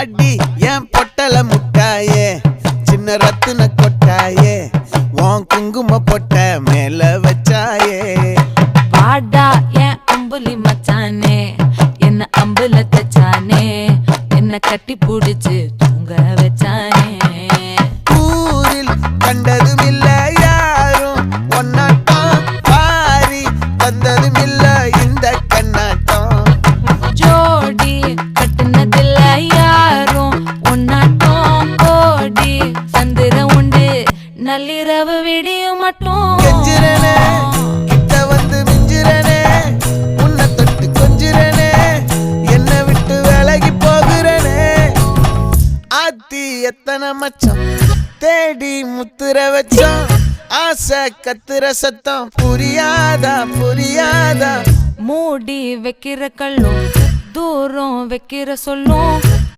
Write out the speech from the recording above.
அடி என் பொட்டல முட்டாயே சின்ன ரத்தின கொட்டாயே உன் குங்கும பொட்ட மேல வச்சாயே வாடா என் அம்புலி மச்சானே என்ன அம்புல தச்சானே என்ன கட்டி புடிச்சு தூங்க வச்சானே ஊரில் கண்டதும் இல்ல யாரும் ஒன்னாட்டம் பாரி வந்ததும் இல்ல இந்த கண்ணாட்டம் ஜோடி கட்டுனதில்ல யாரும் ஒன்னாட்டம் கோடி சந்திர உண்டு நள்ளிரவு விடியும் மட்டும் கெஞ்சிரனே கிட்ட வந்து மிஞ்சிரனே உன்னை தொட்டு கொஞ்சிரனே என்னை விட்டு விலகி போகிறனே ஆத்தி எத்தனை மச்சம் தேடி முத்துற வச்சோம் ஆசை கத்துற சத்தம் புரியாதா புரியாதா மூடி வைக்கிற கல்லும் தூரம் வைக்கிற சொல்லும்